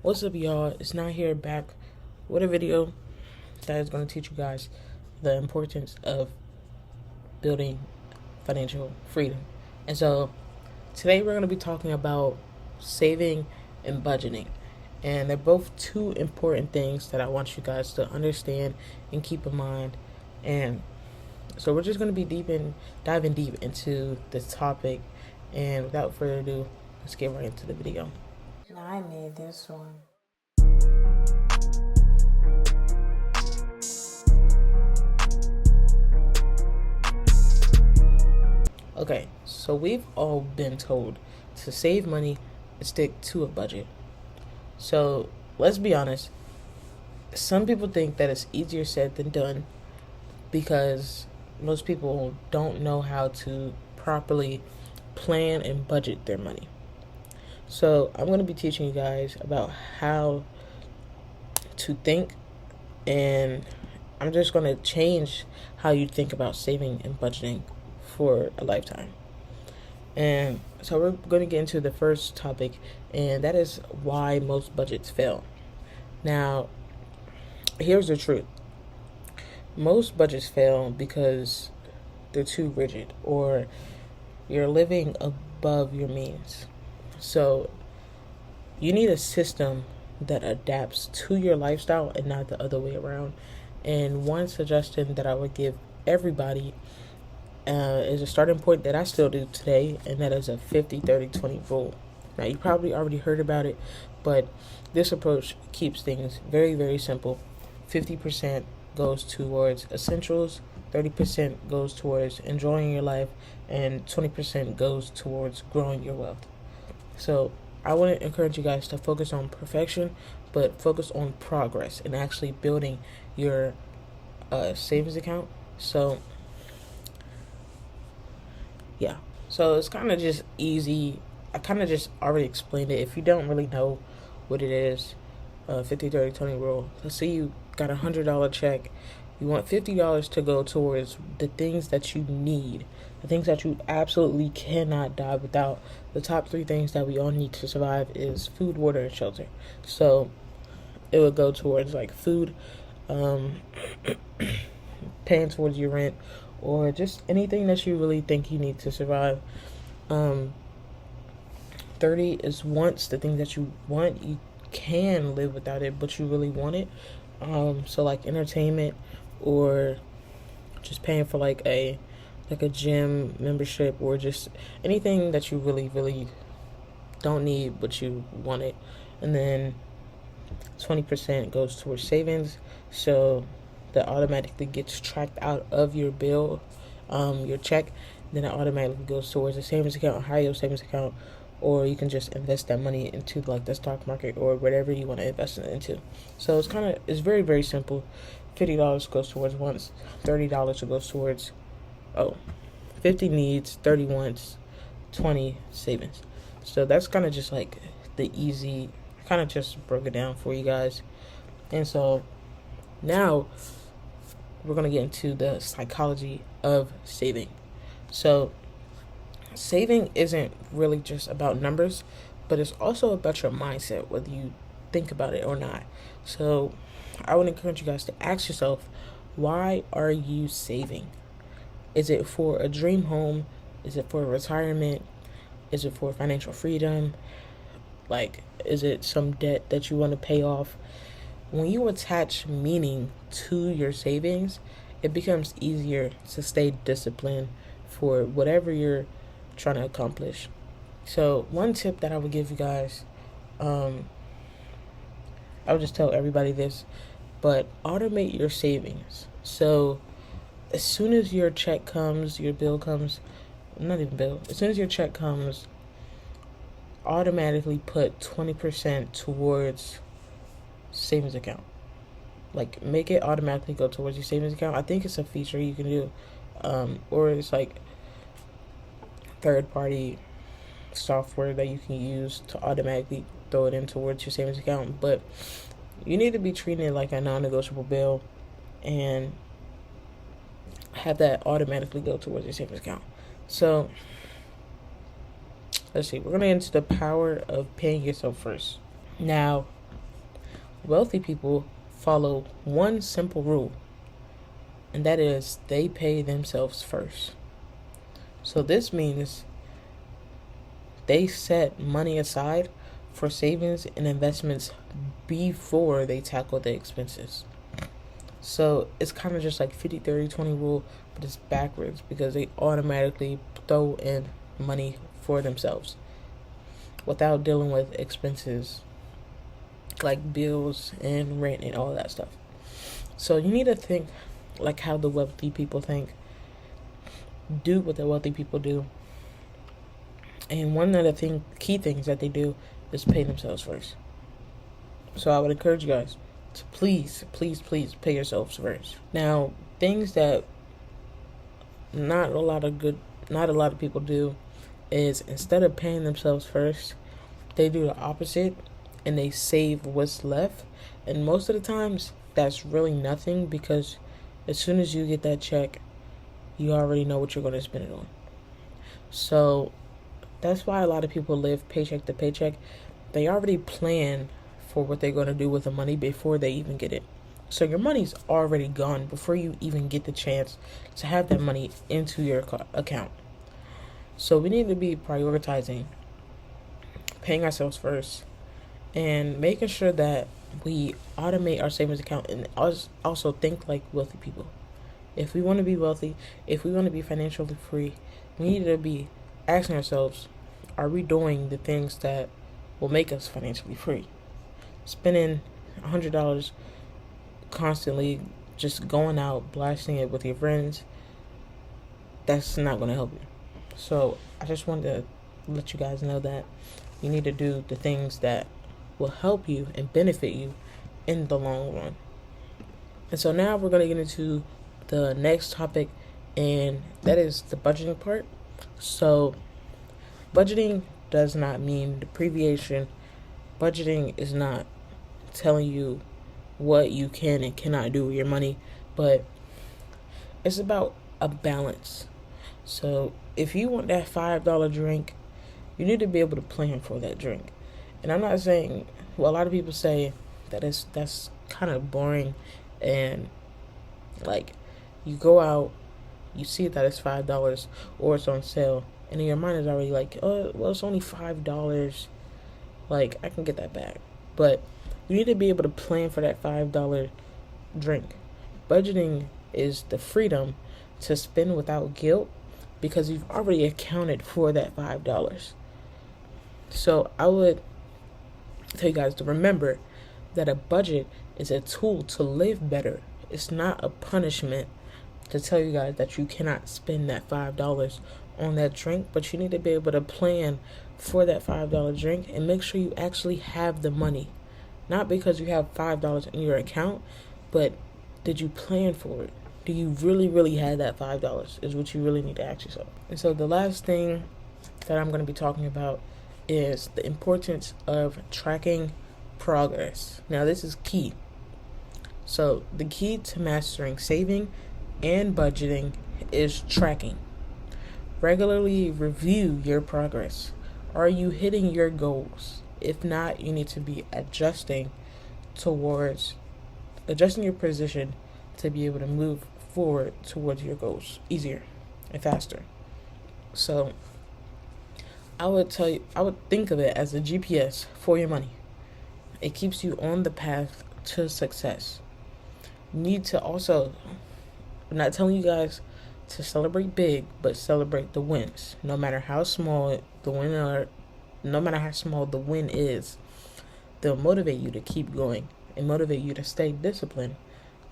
What's up, y'all? It's Not Here back with a video that is going to teach you guys the importance of building financial freedom. And so today we're going to be talking about saving and budgeting. And they're both two important things that I want you guys to understand and keep in mind. And so we're just going to be diving deep into this topic. And without further ado, let's get right into the video. Now I made this one. Okay, so we've all been told to save money and stick to a budget. So let's be honest, some people think that it's easier said than done because most people don't know how to properly plan and budget their money. So I'm going to be teaching you guys about how to think, and I'm just going to change how you think about saving and budgeting for a lifetime. And so we're going to get into the first topic, and that is why most budgets fail. Now, here's the truth. Most budgets fail because they're too rigid, or you're living above your means. So you need a system that adapts to your lifestyle and not the other way around. And one suggestion that I would give everybody is a starting point that I still do today, and that is a 50-30-20 rule. Now, you probably already heard about it, but this approach keeps things very, very simple. 50% goes towards essentials, 30% goes towards enjoying your life, and 20% goes towards growing your wealth. So I wouldn't encourage you guys to focus on perfection, but focus on progress and actually building your savings account. So yeah, so it's kind of just easy. I kind of just already explained it. If you don't really know what it is, 50-30-20 rule. Let's say you got $100 check. You want $50 to go towards the things that you need, the things that you absolutely cannot die without. The top three things that we all need to survive is food, water, and shelter. So it would go towards like food, paying towards your rent, or just anything that you really think you need to survive. 30 is wants, the thing that you want. You can live without it, but you really want it. So like entertainment, or just paying for like a gym membership, or just anything that you really don't need but you want it. And then 20% goes towards savings, so that automatically gets tracked out of your bill, your check. Then it automatically goes towards a savings account, a high yield savings account, or you can just invest that money into like the stock market or whatever you want to invest it into. So it's very, very simple. $50 goes towards wants, $30 goes towards 50 needs, 30 wants, 20 savings. So that's kind of just like the easy, kind of just broke it down for you guys. And so now we're going to get into the psychology of saving. So saving isn't really just about numbers, but it's also about your mindset, whether you think about it or not. So I would encourage you guys to ask yourself, why are you saving? Is it for a dream home? Is it for retirement? Is it for financial freedom? Like, is it some debt that you want to pay off? When you attach meaning to your savings, it becomes easier to stay disciplined for whatever you're trying to accomplish. So one tip that I would give you guys, I would just tell everybody this, but automate your savings. So as soon as your check comes, your bill comes, not even bill, as soon as your check comes, automatically put 20% towards savings account. Like, make it automatically go towards your savings account. I think it's a feature you can do, or it's like third party software that you can use to automatically throw it in towards your savings account. But you need to be treating it like a non-negotiable bill and have that automatically go towards your savings account. So let's see, we're going to get into the power of paying yourself first. Now, Wealthy people follow one simple rule, and that is they pay themselves first. So this means they set money aside for savings and investments before they tackle the expenses. So it's kind of just like 50-30-20 rule, but it's backwards because they automatically throw in money for themselves without dealing with expenses like bills and rent and all that stuff. So you need to think like how the wealthy people think, do what the wealthy people do. And one of the key things that they do is pay themselves first. So I would encourage you guys to please pay yourselves first. Now, things that not a lot of people do is instead of paying themselves first, they do the opposite and they save what's left. And most of the times, that's really nothing because as soon as you get that check, you already know what you're going to spend it on. So that's why a lot of people live paycheck to paycheck. They already plan for what they're going to do with the money before they even get it. So your money's already gone before you even get the chance to have that money into your account. So we need to be prioritizing paying ourselves first and making sure that we automate our savings account and also think like wealthy people. If we want to be wealthy, if we want to be financially free, we need to be asking ourselves, are we doing the things that will make us financially free? Spending $100 constantly, just going out, blasting it with your friends, that's not going to help you. So I just wanted to let you guys know that you need to do the things that will help you and benefit you in the long run. And so now we're going to get into the next topic, and that is the budgeting part. So budgeting does not mean abbreviation. Budgeting is not telling you what you can and cannot do with your money, but it's about a balance. So if you want that $5 drink, you need to be able to plan for that drink. And I'm not saying, well, a lot of people say that that's kind of boring, and like you go out, you see that it's $5 or it's on sale, and in your mind is already like, oh, well, it's only $5. Like, I can get that back. But you need to be able to plan for that $5 drink. Budgeting is the freedom to spend without guilt because you've already accounted for that $5. So I would tell you guys to remember that a budget is a tool to live better. It's not a punishment to tell you guys that you cannot spend that $5 on that drink, but you need to be able to plan for that $5 drink and make sure you actually have the money. Not because you have $5 in your account, but did you plan for it? Do you really have that $5 is what you really need to ask yourself. And so the last thing that I'm going to be talking about is the importance of tracking progress. Now this is key. So the key to mastering saving and budgeting is tracking. Regularly review your progress. Are you hitting your goals? If not, you need to be adjusting your position to be able to move forward towards your goals easier and faster. So I would think of it as a GPS for your money. It keeps you on the path to success. You need to also, I'm not telling you guys to celebrate big, but celebrate the wins. No matter how small the win is, they'll motivate you to keep going and motivate you to stay disciplined.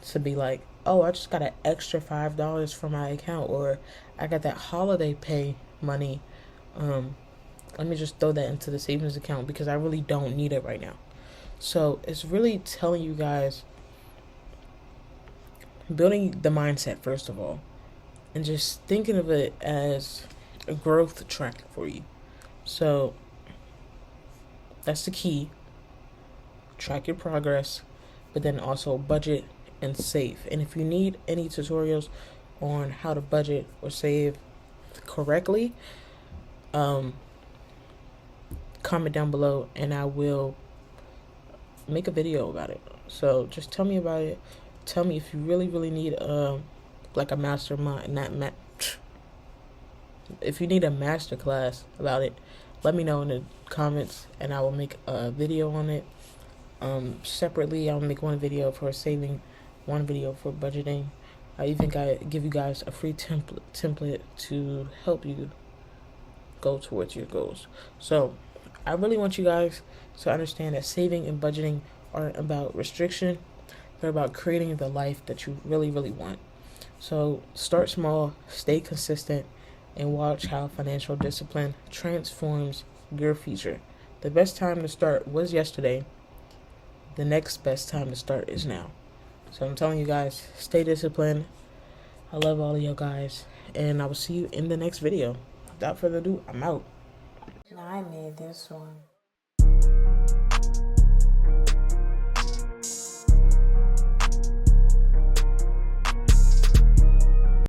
To be like, oh, I just got an extra $5 from my account, or I got that holiday pay money. Let me just throw that into the savings account because I really don't need it right now. So it's really telling you guys, building the mindset first of all, and just thinking of it as a growth track for you. So that's the key. Track your progress, but then also budget and save. And if you need any tutorials on how to budget or save correctly, comment down below and I will make a video about it. So just tell me about it. Tell me if you really need like a mastermind, not if you need a master class about it. Let me know in the comments, and I will make a video on it. Separately, I'll make one video for saving, one video for budgeting. I even give you guys a free template to help you go towards your goals. So I really want you guys to understand that saving and budgeting aren't about restriction. They're about creating the life that you really want. So start small, stay consistent, and watch how financial discipline transforms your future. The best time to start was yesterday. The next best time to start is now. So I'm telling you guys, stay disciplined. I love all of you guys, and I will see you in the next video. Without further ado, I'm out. Now I made this one.